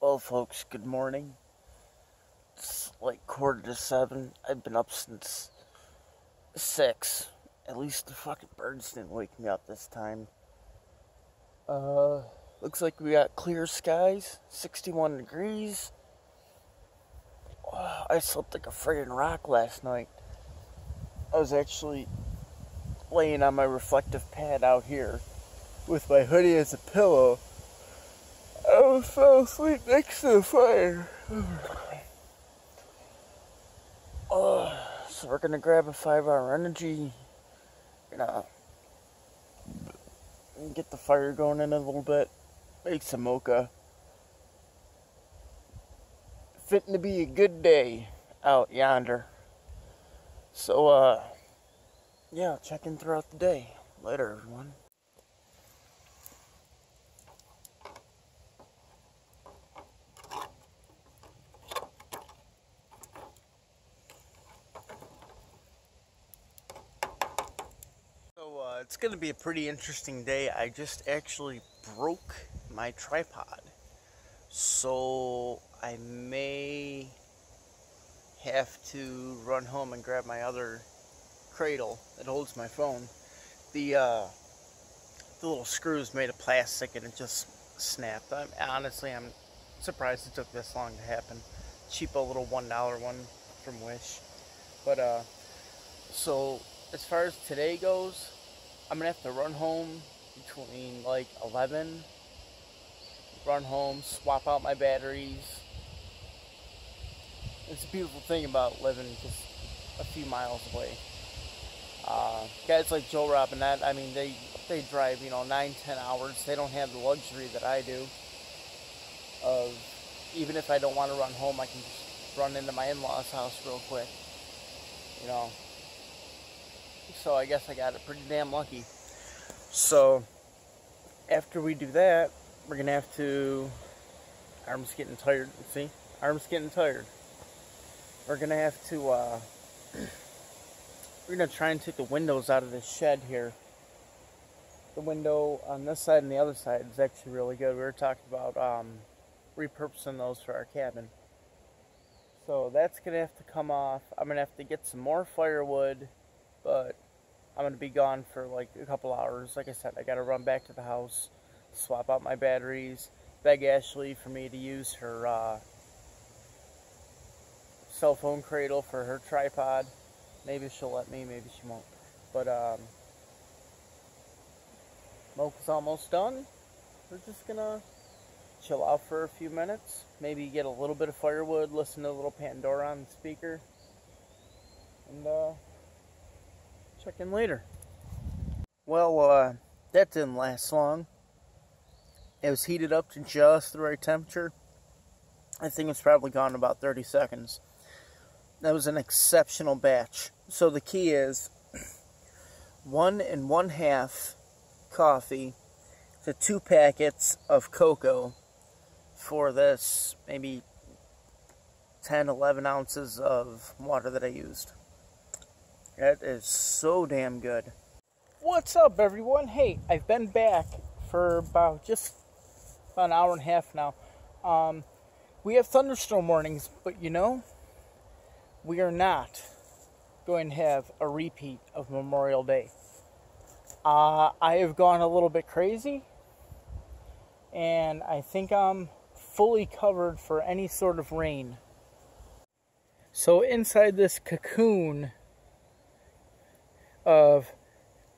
Well, folks, good morning. It's like 6:45. I've been up since 6. At least the fucking birds didn't wake me up this time. Looks like we got clear skies, 61 degrees. I slept like a friggin' rock last night. I was actually laying on my reflective pad out here with my hoodie as a pillow. I fell asleep next to the fire. So we're gonna grab a 5-hour energy, gonna get the fire going in a little bit, make some mocha. Fitting to be a good day out yonder. So, yeah, check in throughout the day. Later, everyone. It's going to be a pretty interesting day. I just actually broke my tripod. So I may have to run home and grab my other cradle that holds my phone. The little screws made of plastic and it just snapped. Honestly, I'm surprised it took this long to happen. Cheapo little $1 one from Wish. But so as far as today goes, I'm going to have to run home between like 11, run home, swap out my batteries. It's a beautiful thing about living just a few miles away. Guys like Joe Rob and that, I mean, they drive, 9-10 hours. They don't have the luxury that I do of, even if I don't want to run home, I can just run into my in-laws' house real quick, So I guess I got it pretty damn lucky. So after we do that, we're gonna have to. Arm's getting tired. See, arm's getting tired. We're gonna have to. We're gonna try and take the windows out of this shed here. The window on this side and the other side is actually really good. We were talking about repurposing those for our cabin. So that's gonna have to come off. I'm gonna have to get some more firewood, but I'm going to be gone for like a couple hours. Like I said, I got to run back to the house, swap out my batteries, beg Ashley for me to use her cell phone cradle for her tripod. Maybe she'll let me, maybe she won't. But mocha's almost done. We're just going to chill out for a few minutes. Maybe get a little bit of firewood, listen to a little Pandora on the speaker. And check in later. Well, that didn't last long. It was heated up to just the right temperature. I think it's probably gone about 30 seconds. That was an exceptional batch. So the key is 1 1/2 coffee to 2 packets of cocoa for this maybe 10-11 ounces of water that I used. That is so damn good. What's up, everyone? Hey, I've been back for about an hour and a half now. We have thunderstorm warnings, but we are not going to have a repeat of Memorial Day. I have gone a little bit crazy, and I think I'm fully covered for any sort of rain. So inside this cocoon of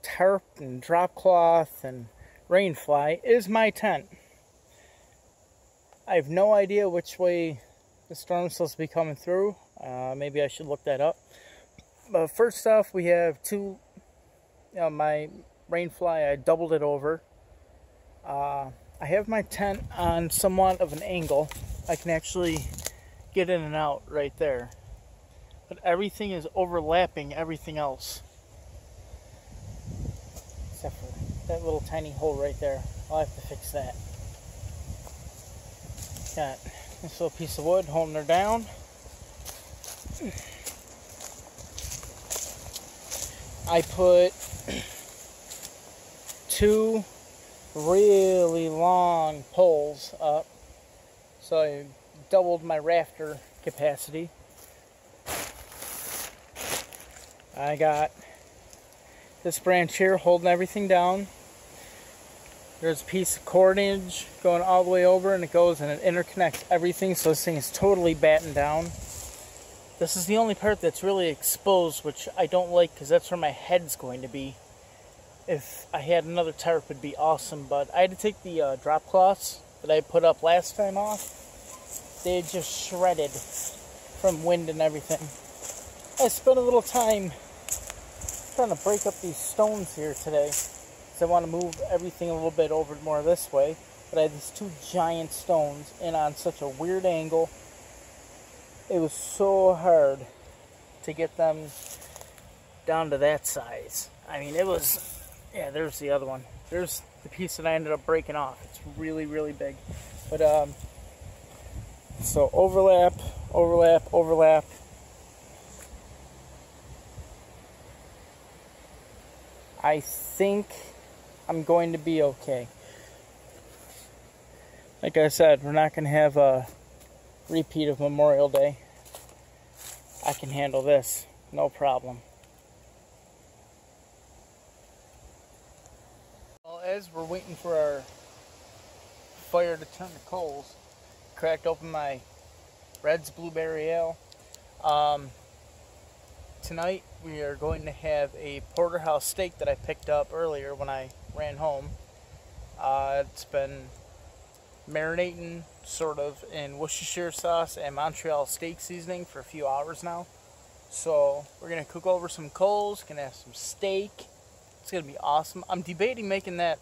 tarp and drop cloth and rain fly is my tent. I have no idea which way the storm's supposed to be coming through. Maybe I should look that up. But first off, we have my rain fly, I doubled it over. I have my tent on somewhat of an angle. I can actually get in and out right there. But everything is overlapping everything else. Except for that little tiny hole right there. I'll have to fix that. Got this little piece of wood holding her down. I put 2 really long poles up. So So I doubled my rafter capacity. I got this branch here holding everything down. There's a piece of cordage going all the way over, and it goes and it interconnects everything, so this thing is totally battened down. This is the only part that's really exposed, which I don't like because that's where my head's going to be. If I had another tarp, it'd be awesome, but I had to take the drop cloths that I put up last time off. They had just shredded from wind and everything. I spent a little time trying to break up these stones here today. So I want to move everything a little bit over more this way. But I had these two giant stones in on such a weird angle. It was so hard to get them down to that size. I mean, it was... Yeah, there's the other one. There's the piece that I ended up breaking off. It's really, really big. But, so overlap, overlap, overlap. I think I'm going to be okay. Like I said, we're not going to have a repeat of Memorial Day. I can handle this, no problem. Well, as we're waiting for our fire to turn to coals, cracked open my Red's Blueberry Ale. Tonight we are going to have a porterhouse steak that I picked up earlier when I ran home. It's been marinating sort of in Worcestershire sauce and Montreal steak seasoning for a few hours now. So we're going to cook over some coals, going to have some steak. It's going to be awesome. I'm debating making that,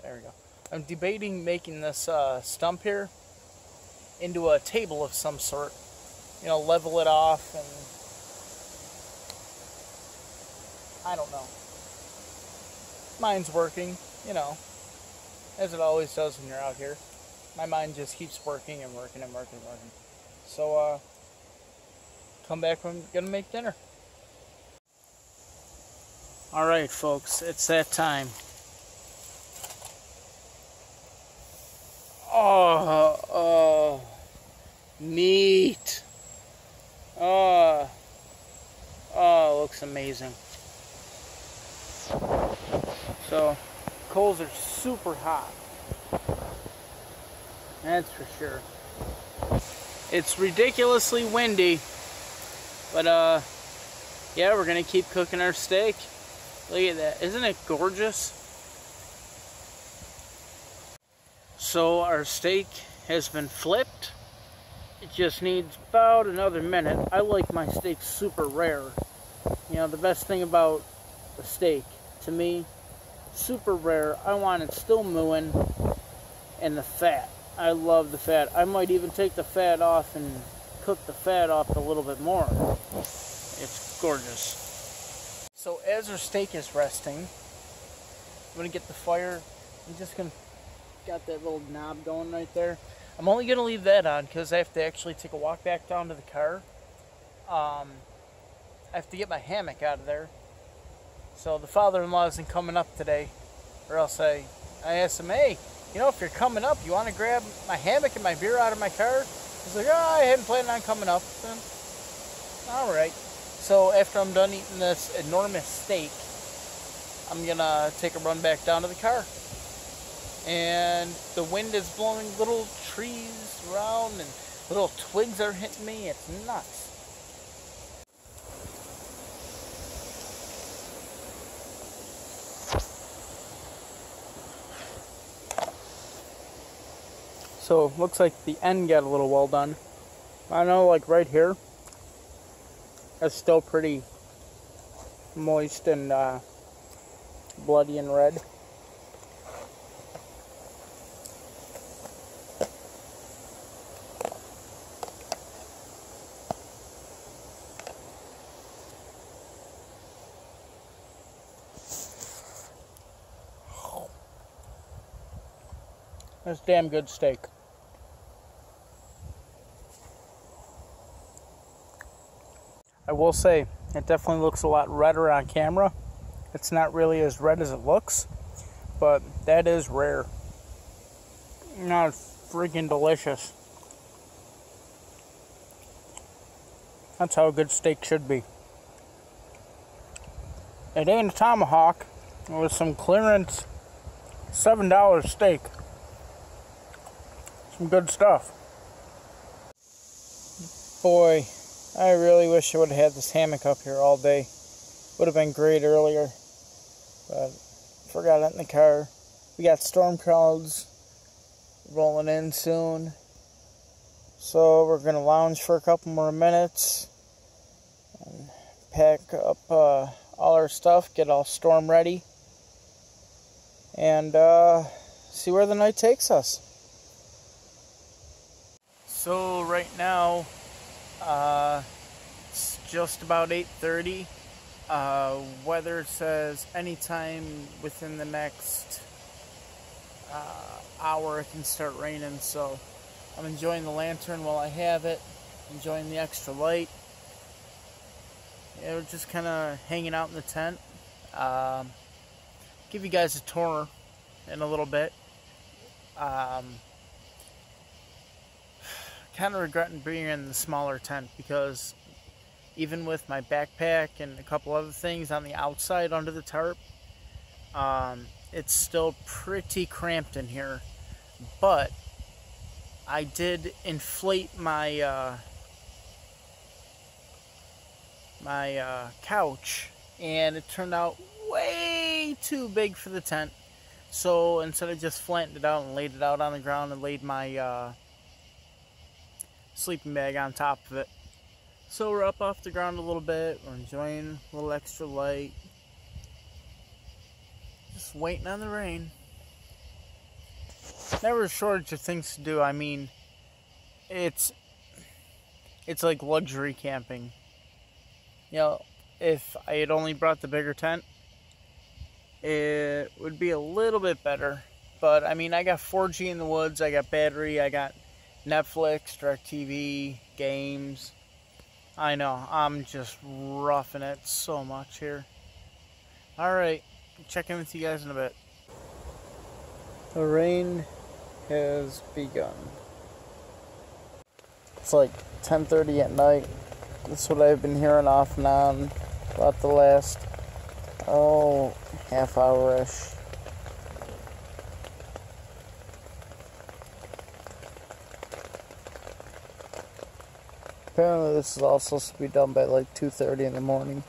there we go. I'm debating making this stump here into a table of some sort. You know, level it off and I don't know. Mine's working, you know, as it always does when you're out here. My mind just keeps working and working and working and working. So, come back when I'm gonna make dinner. Alright, folks, it's that time. Oh, meat. Oh, looks amazing. So, coals are super hot. That's for sure. It's ridiculously windy. But, yeah, we're going to keep cooking our steak. Look at that. Isn't it gorgeous? So, our steak has been flipped. It just needs about another minute. I like my steak super rare. You know, the best thing about a steak, to me, super rare. I want it still mooing, and the fat. I love the fat. I might even take the fat off and cook the fat off a little bit more. It's gorgeous. So as our steak is resting, I'm gonna get the fire. I'm just gonna got that little knob going right there. I'm only gonna leave that on because I have to actually take a walk back down to the car. I have to get my hammock out of there. So the father-in-law isn't coming up today, or else I asked him, hey, you know, if you're coming up, you want to grab my hammock and my beer out of my car? He's like, oh, I hadn't planned on coming up. Then, all right. So after I'm done eating this enormous steak, I'm going to take a run back down to the car. And the wind is blowing little trees around and little twigs are hitting me. It's nuts. So looks like the end got a little well done. I know, like right here, that's still pretty moist and bloody and red. That's damn good steak. I will say, it definitely looks a lot redder on camera. It's not really as red as it looks, but that is rare. Now, freaking delicious. That's how a good steak should be. It ain't a tomahawk. It was some clearance $7 steak. Some good stuff. Boy, I really wish I would have had this hammock up here all day. Would have been great earlier, but forgot it in the car. We got storm clouds rolling in soon, so we're gonna lounge for a couple more minutes and pack up all our stuff, get all storm ready, and see where the night takes us. So right now, it's just about 8:30. Weather says anytime within the next hour it can start raining, so I'm enjoying the lantern while I have it, enjoying the extra light. Yeah, we're just kind of hanging out in the tent. Give you guys a tour in a little bit. Kind of regretting being in the smaller tent, because even with my backpack and a couple other things on the outside under the tarp, it's still pretty cramped in here. But I did inflate my couch, and it turned out way too big for the tent. So instead of just flattened it out and laid it out on the ground and laid my sleeping bag on top of it. So we're up off the ground a little bit. We're enjoying a little extra light. Just waiting on the rain. Never a shortage of things to do. I mean, it's like luxury camping. You know, if I had only brought the bigger tent, it would be a little bit better. But I mean, I got 4G in the woods, I got battery, I got Netflix, DirecTV, games. I know, I'm just roughing it so much here. Alright, check in with you guys in a bit. The rain has begun. It's like 10:30 at night. That's what I've been hearing off and on about the last, half hour-ish. Apparently this is all supposed to be done by like 2:30 in the morning.